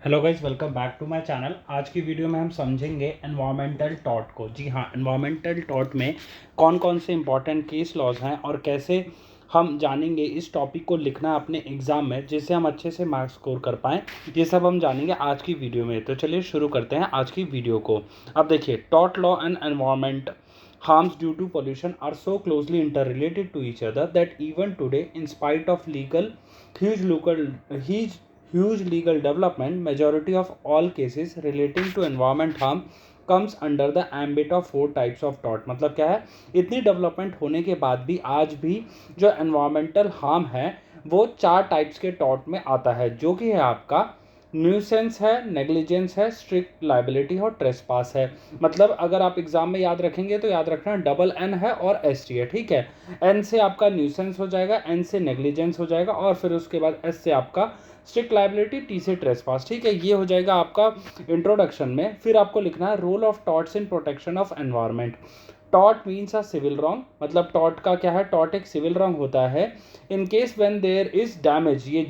Hello guys, welcome back to my channel. आज की video में हम समझेंगे एनवायरमेंटल टॉर्ट को। जी हाँ, एनवायरमेंटल टॉर्ट में कौन कौन से इंपॉर्टेंट केस लॉज हैं और कैसे हम जानेंगे इस टॉपिक को लिखना अपने एग्ज़ाम में, जिससे हम अच्छे से मार्क्स स्कोर कर पाएँ। ये सब हम जानेंगे आज की वीडियो में। तो चलिए शुरू करते हैं आज की वीडियो को। अब देखिए, tort law and environment harms due to pollution are so closely interrelated to each other that even today, in spite of huge local huge huge legal development, majority of all cases relating to environment harm comes under the ambit of 4 types of tort। मतलब क्या है, इतनी development होने के बाद भी आज भी जो एनवायरमेंटल हार्म है वो 4 टाइप्स के टॉर्ट में आता है, जो कि है आपका न्यूसेंस है, नेग्लिजेंस है, स्ट्रिक्ट लाइबिलिटी और ट्रेसपास है। मतलब अगर आप एग्जाम में याद रखेंगे तो याद रखना डबल एन है और एस टी है, ठीक है। एन से आपका न्यूसेंस हो जाएगा, एन से नेग्लिजेंस हो जाएगा और फिर उसके बाद एस से आपका स्ट्रिक्ट लाइबिलिटी, टी से ट्रेसपास, ठीक है। ये हो जाएगा आपका इंट्रोडक्शन में। फिर आपको लिखना है role of torts in protection of environment. Tort means a civil wrong. मतलब टॉर्ट का क्या है, टॉर्ट एक सिविल रॉन्ग होता है in case when there is damage, ये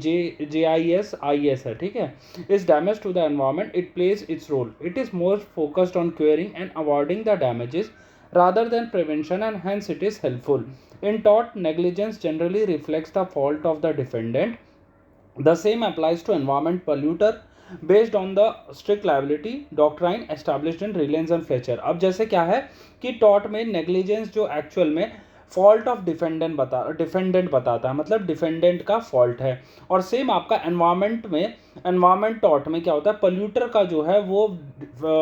JIS है, ठीक है। Is damage to the environment, it plays its role, it is more focused on curing and avoiding the damages rather than prevention, and hence it is helpful. In tort, negligence generally reflects the fault of the defendant. The same applies to environment polluter based on the strict liability doctrine established in Reliance and Fletcher। अब जैसे क्या है कि tort में negligence जो actual में fault of defendant बताता है, मतलब डिफेंडेंट का फॉल्ट है। और सेम आपका एनवायरमेंट टॉर्ट में क्या होता है, पोल्यूटर का जो है वो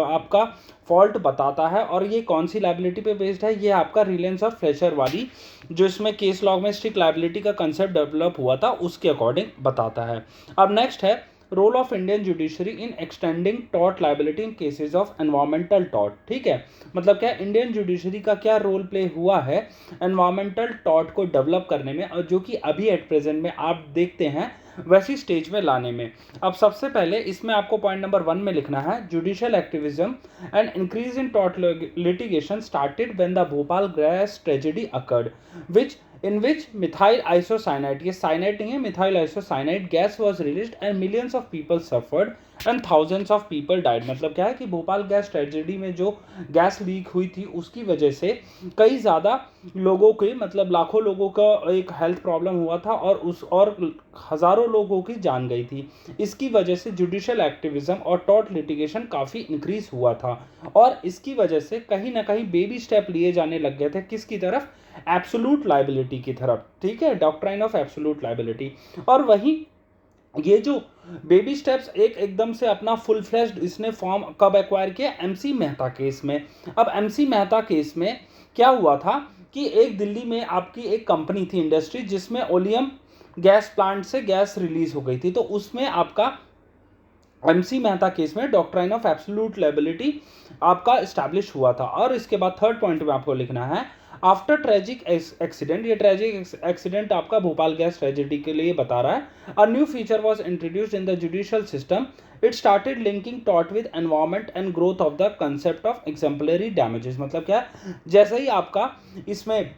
आपका फॉल्ट बताता है। और ये कौन सी लाइबिलिटी पे बेस्ड है, ये आपका रिलायंस और फ्लेचर वाली जो इसमें केस लॉ में स्ट्रिक्ट लाइबिलिटी का कंसेप्ट डेवलप हुआ था उसके अकॉर्डिंग बताता है। अब नेक्स्ट है role of Indian judiciary in extending tort liability in cases of environmental tort, ठीक है। मतलब क्या इंडियन जुडिशरी का क्या रोल प्ले हुआ है एनवायरमेंटल टॉर्ट को डेवलप करने में, और जो कि अभी एट प्रेजेंट में आप देखते हैं वैसी स्टेज में लाने में। अब सबसे पहले इसमें आपको पॉइंट नंबर 1 में लिखना है judicial activism and increase in tort litigation started when the Bhopal gas tragedy occurred which in which methyl isocyanate, ये cyanide नहीं है, methyl isocyanate gas was released and millions of people suffered and thousands of people died। मतलब क्या है कि Bhopal gas tragedy में जो gas leak हुई थी उसकी वजह से कई ज़्यादा लोगों के, मतलब लाखों लोगों का एक हेल्थ प्रॉब्लम हुआ था और हज़ारों लोगों की जान गई थी। इसकी वजह से जुडिशियल एक्टिविज्म और टॉर्ट लिटिगेशन काफ़ी इंक्रीज हुआ था और इसकी वजह से कहीं ना कहीं बेबी स्टेप लिए जाने लग गए थे किसकी तरफ, एब्सोल्यूट लाइबिलिटी की तरफ, ठीक है, डॉक्ट्राइन ऑफ एब्सोल्यूट लाइबिलिटी। और वहीं ये जो बेबी स्टेप्स एकदम से अपना फुल फ्लेश्ड इसने फॉर्म कब एक्वायर किया, MC मेहता केस में। अब MC मेहता केस में क्या हुआ था कि एक दिल्ली में आपकी एक कंपनी थी, इंडस्ट्री, जिसमें ओलियम गैस प्लांट से गैस रिलीज हो गई थी। तो उसमें आपका MC मेहता केस में डॉक्ट्राइन ऑफ एब्सोल्यूट लायबिलिटी आपका एस्टैब्लिश हुआ था। और इसके बाद थर्ड पॉइंट में आपको लिखना है आफ्टर ट्रेजिक एक्सीडेंट, ये ट्रेजिक एक्सीडेंट आपका भोपाल गैस ट्रेजेडी के लिए बता रहा है। A new feature was introduced in the judicial system, it started linking tort with environment and growth of the concept of exemplary damages. मतलब क्या, जैसे ही आपका इसमें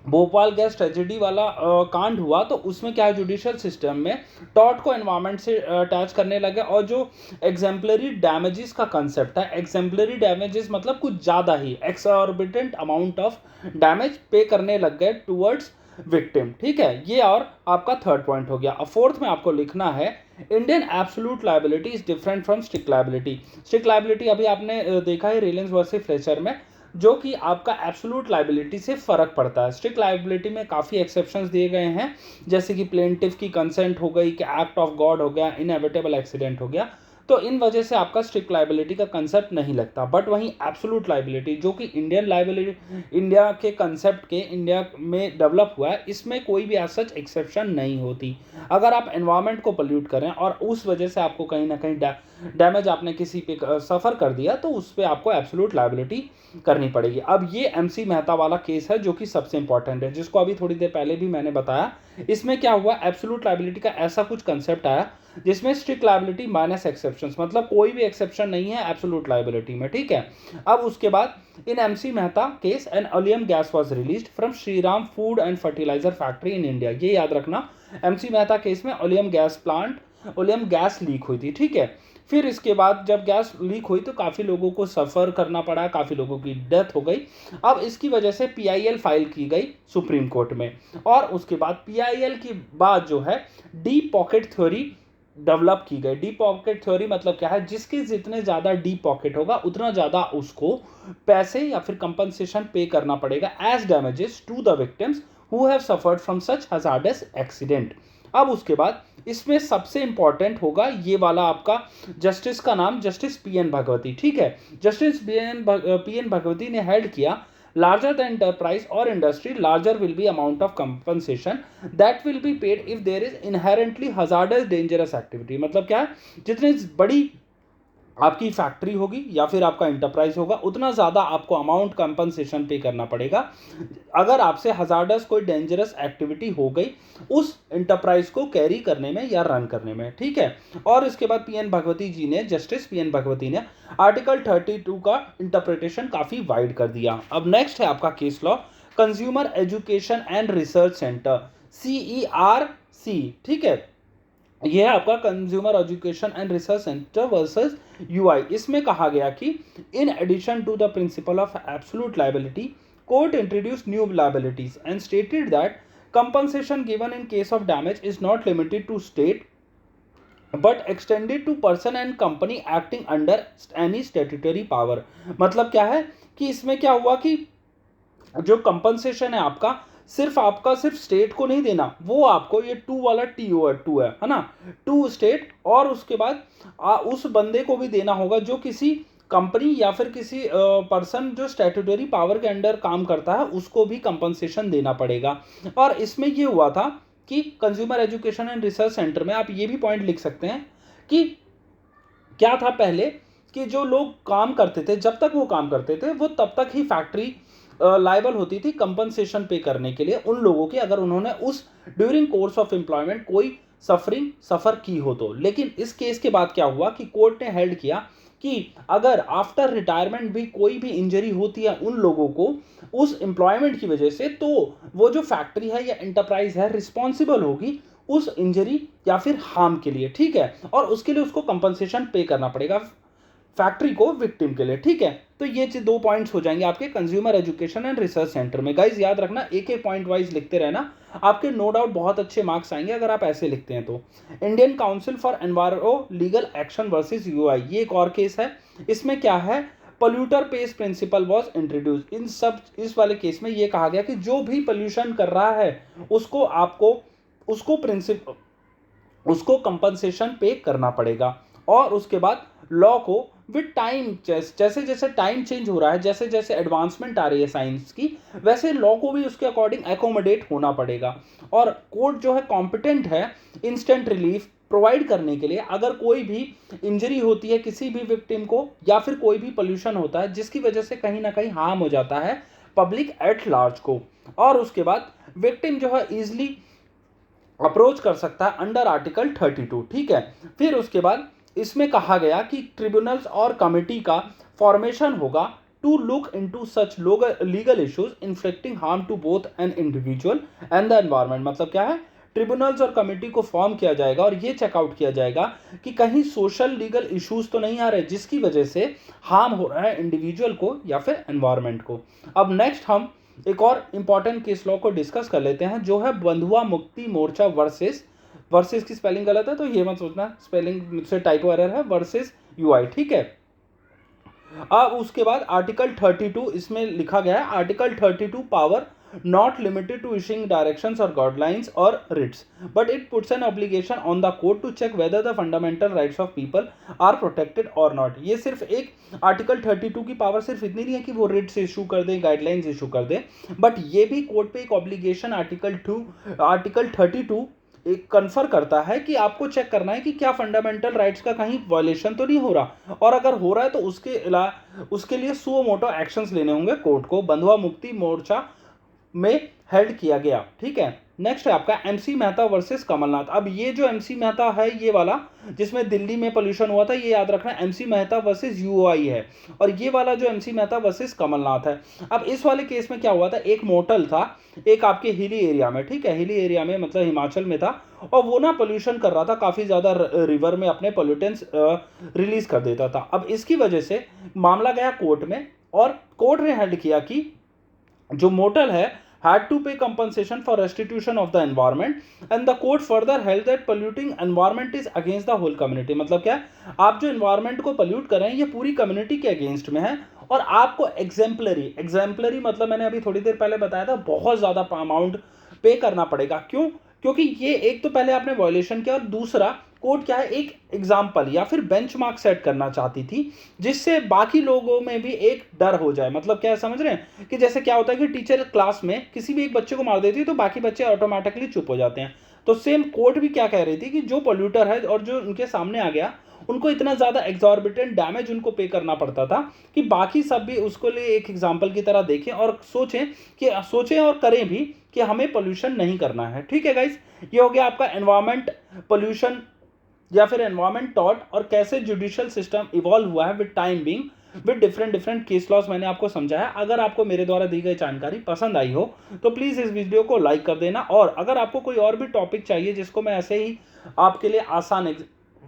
भोपाल गैस ट्रेजेडी वाला कांड हुआ तो उसमें क्या है, जुडिशियल सिस्टम में टॉर्ट को एनवायरनमेंट से अटैच करने लगे और जो एग्जाम्पलरी डैमेजेस का कंसेप्ट है, एग्जाम्पलरी डैमेजेस मतलब कुछ ज़्यादा ही एक्सॉर्बिटेंट अमाउंट ऑफ डैमेज पे करने लग गए टूवर्ड्स विक्टिम, ठीक है। ये और आपका थर्ड पॉइंट हो गया। अब फोर्थ में आपको लिखना है Indian absolute liability is different from strict liability. Strict liability अभी आपने देखा है रिलायंस वर्सेस फ्लेचर में, जो कि आपका एब्सोल्यूट लायबिलिटी से फ़र्क पड़ता है। स्ट्रिक्ट लायबिलिटी में काफ़ी एक्सेप्शंस दिए गए हैं, जैसे कि प्लेंटिफ की कंसेंट हो गई, कि एक्ट ऑफ गॉड हो गया, इनएविटेबल एक्सीडेंट हो गया। तो इन वजह से आपका स्ट्रिक्ट लायबिलिटी का कंसेप्ट नहीं लगता। बट वहीं एब्सोल्यूट लायबिलिटी जो कि इंडियन लायबिलिटी, इंडिया के कंसेप्ट के इंडिया में डेवलप हुआ है, इसमें कोई भी सच एक्सेप्शन नहीं होती। अगर आप एनवायरनमेंट को पोल्यूट करें और उस वजह से आपको कहीं ना कहीं डैमेज आपने किसी पे सफ़र कर दिया तो उस पर आपको एब्सोल्यूट लायबिलिटी करनी पड़ेगी। अब ये MC मेहता वाला केस है जो कि सबसे इंपॉर्टेंट है, जिसको अभी थोड़ी देर पहले भी मैंने बताया। इसमें क्या हुआ, एब्सोल्यूट लायबिलिटी का ऐसा कुछ कंसेप्ट आया जिसमें स्ट्रिक्ट लायबिलिटी माइनस एक्सेप्शंस, मतलब कोई भी एक्सेप्शन नहीं है एब्सोल्यूट लायबिलिटी में, ठीक है। अब उसके बाद in MC Mehta case an oleum gas was released from Shriram food and fertilizer factory in India. ये याद रखना, MC मेहता केस में oleum gas plant oleum gas leak हुई थी, ठीक है। फिर इसके बाद जब गैस लीक हुई तो काफ़ी लोगों को सफ़र करना पड़ा, काफ़ी लोगों की डेथ हो गई। अब इसकी वजह से पीआईएल फाइल की गई सुप्रीम कोर्ट में, और उसके बाद पीआईएल की बाद जो है डीप पॉकेट थ्योरी डेवलप की गई। डीप पॉकेट थ्योरी मतलब क्या है, जिसके जितने ज़्यादा डीप पॉकेट होगा उतना ज़्यादा उसको पैसे या फिर कंपनसेशन पे करना पड़ेगा as damages to the victims who have suffered from such hazardous accident. अब उसके बाद इसमें सबसे इंपॉर्टेंट होगा ये वाला आपका जस्टिस का नाम, जस्टिस पीएन भगवती, ठीक है। जस्टिस पीएन भगवती ने हेल्ड किया, larger the enterprise or industry, larger will be amount of compensation that will be paid if there is inherently hazardous dangerous activity। मतलब क्या है, जितनी बड़ी आपकी फैक्ट्री होगी या फिर आपका इंटरप्राइज होगा उतना ज़्यादा आपको अमाउंट कंपनसेशन पे करना पड़ेगा अगर आपसे हजार्डस कोई डेंजरस एक्टिविटी हो गई उस इंटरप्राइज को कैरी करने में या रन करने में, ठीक है। और इसके बाद पीएन भगवती जी ने, जस्टिस पीएन भगवती ने आर्टिकल 32 का इंटरप्रिटेशन काफ़ी वाइड कर दिया। अब नेक्स्ट है आपका case law, consumer education and research centre, CERC, ठीक है। यह है आपका consumer education and research centre versus UI. इसमें कहा गया कि in addition to the principle of absolute liability, court introduce new liabilities and stated that compensation given in case of damage is not limited to state but extended to person and company acting under any statutory power. मतलब क्या है कि इसमें क्या हुआ कि जो compensation है आपका सिर्फ स्टेट को नहीं देना, वो आपको ये टू वाला टू है ना, टू स्टेट, और उसके बाद उस बंदे को भी देना होगा जो किसी कंपनी या फिर किसी पर्सन जो स्टैट्यूटरी पावर के अंडर काम करता है उसको भी कंपनसेशन देना पड़ेगा। और इसमें ये हुआ था कि consumer education and research centre में आप ये भी पॉइंट लिख सकते हैं कि क्या था पहले कि जो लोग काम करते थे, जब तक वो काम करते थे वो तब तक ही फैक्ट्री लायबल होती थी कंपनसेशन पे करने के लिए उन लोगों की, अगर उन्होंने उस ड्यूरिंग कोर्स ऑफ एम्प्लॉयमेंट कोई सफ़र की हो तो। लेकिन इस केस के बाद क्या हुआ कि कोर्ट ने हेल्ड किया कि अगर आफ्टर रिटायरमेंट भी कोई भी इंजरी होती है उन लोगों को उस एम्प्लॉयमेंट की वजह से, तो वो जो फैक्ट्री है या इंटरप्राइज है रिस्पॉन्सिबल होगी उस इंजरी या फिर हार्म के लिए, ठीक है। और उसके लिए उसको कंपनसेशन पे करना पड़ेगा फैक्ट्री को विक्टिम के लिए, ठीक है। तो ये 2 पॉइंट्स हो जाएंगे आपके consumer education and research centre में। गाइज याद रखना, एक एक पॉइंट वाइज लिखते रहना, आपके नो डाउट बहुत अच्छे मार्क्स आएंगे अगर आप ऐसे लिखते हैं तो। Indian council for enviro legal action versus UI, ये एक और केस है। इसमें क्या है, polluter pays principle was introduce. इस वाले केस में ये कहा गया कि जो भी पोल्यूशन कर रहा है उसको कंपनसेशन पे करना पड़ेगा। और उसके बाद लॉ को विद टाइम, जैसे जैसे टाइम चेंज हो रहा है, जैसे जैसे एडवांसमेंट आ रही है साइंस की, वैसे लॉ को भी उसके अकॉर्डिंग एकोमोडेट होना पड़ेगा। और कोर्ट जो है कॉम्पिटेंट है इंस्टेंट रिलीफ प्रोवाइड करने के लिए अगर कोई भी इंजरी होती है किसी भी विक्टिम को या फिर कोई भी पोल्यूशन होता है जिसकी वजह से कहीं ना कहीं हार्म हो जाता है पब्लिक एट लार्ज को। और उसके बाद विक्टिम जो है ईजिली अप्रोच कर सकता है अंडर आर्टिकल 32, ठीक है। फिर उसके बाद इसमें कहा गया कि ट्रिब्यूनल्स और कमेटी का फॉर्मेशन होगा to look into such legal issues inflicting harm to both an individual and the environment. मतलब क्या है, ट्रिब्यूनल्स और कमेटी को फॉर्म किया जाएगा और ये चेकआउट किया जाएगा कि कहीं सोशल लीगल इश्यूज तो नहीं आ रहे जिसकी वजह से हार्म हो रहा है इंडिविजुअल को या फिर एनवायरनमेंट को। अब नेक्स्ट हम एक और इंपॉर्टेंट केस लॉ को डिस्कस कर लेते हैं जो है बंधुआ मुक्ति मोर्चा वर्सेस की स्पेलिंग गलत है तो ये मत सोचना, स्पेलिंग से टाइपो एरर है, वर्सेस यूआई, ठीक है। अब उसके बाद आर्टिकल 32 इसमें लिखा गया है, article 32 power not limited to issuing directions or guidelines or writs, but it puts an obligation on the court to check whether the fundamental rights of people are protected or not। ये सिर्फ एक article 32 की power सिर्फ इतनी नहीं है कि वो रिट्स इशू कर दे, गाइडलाइंस इशू कर दे, बट ये भी कोर्ट पे एक ऑब्लिगेशन आर्टिकल 32 एक कन्फर करता है कि आपको चेक करना है कि क्या फंडामेंटल राइट्स का कहीं वायलेशन तो नहीं हो रहा, और अगर हो रहा है तो उसके लिए सुओ मोटो एक्शंस लेने होंगे कोर्ट को। बंधुआ मुक्ति मोर्चा में हेल्ड किया गया, ठीक है। नेक्स्ट है आपका एमसी मेहता वर्सेस कमलनाथ। अब ये जो एमसी मेहता है ये वाला जिसमें दिल्ली में पोल्यूशन हुआ था, ये याद रखना एमसी मेहता वर्सेस यूओआई है, और ये वाला जो एमसी मेहता वर्सेस कमलनाथ है। अब इस वाले केस में क्या हुआ था, एक मोटल था एक आपके हिली एरिया में, ठीक है, हिली एरिया में मतलब हिमाचल में था, और वो ना पोल्यूशन कर रहा था, काफ़ी ज़्यादा रिवर में अपने पोल्यूटेंट्स रिलीज कर देता था। अब इसकी वजह से मामला गया कोर्ट में, और कोर्ट ने हेल्ड किया कि जो मोटल है had to pay compensation for restitution of the environment, and the court further held that polluting environment is against the whole community। मतलब क्या है, आप जो environment को pollute कर रहे हैं ये पूरी community के against में है, और आपको एग्जाम्पलरी मतलब मैंने अभी थोड़ी देर पहले बताया था बहुत ज़्यादा अमाउंट पे करना पड़ेगा। क्यों? क्योंकि ये एक तो पहले आपने वायलेशन किया, और दूसरा कोर्ट क्या है एक एग्जाम्पल या फिर बेंचमार्क सेट करना चाहती थी जिससे बाकी लोगों में भी एक डर हो जाए। मतलब क्या है, समझ रहे हैं कि जैसे क्या होता है कि टीचर क्लास में किसी भी एक बच्चे को मार देती है तो बाकी बच्चे ऑटोमेटिकली चुप हो जाते हैं। तो सेम कोर्ट भी क्या कह रही थी कि जो पोल्यूटर है और जो उनके सामने आ गया उनको इतना ज़्यादा एग्जॉर्बिटेंट डैमेज उनको पे करना पड़ता था कि बाकी सब भी उसको लिए एक एग्जाम्पल की तरह देखें और सोचें और करें भी कि हमें पोल्यूशन नहीं करना है। ठीक है गाइस, ये हो गया आपका एनवायरमेंट पोल्यूशन या फिर एनवायरमेंट टॉट, और कैसे जुडिशियल सिस्टम इवॉल्व हुआ है with time being with different case laws मैंने आपको समझाया। अगर आपको मेरे द्वारा दी गई जानकारी पसंद आई हो तो प्लीज़ इस वीडियो को लाइक कर देना, और अगर आपको कोई और भी टॉपिक चाहिए जिसको मैं ऐसे ही आपके लिए आसान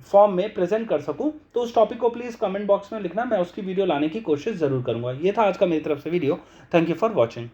फॉर्म में प्रेजेंट कर सकूं तो उस टॉपिक को प्लीज़ कमेंट बॉक्स में लिखना, मैं उसकी वीडियो लाने की कोशिश ज़रूर करूंगा। ये था आज का मेरी तरफ से video. Thank you for watching.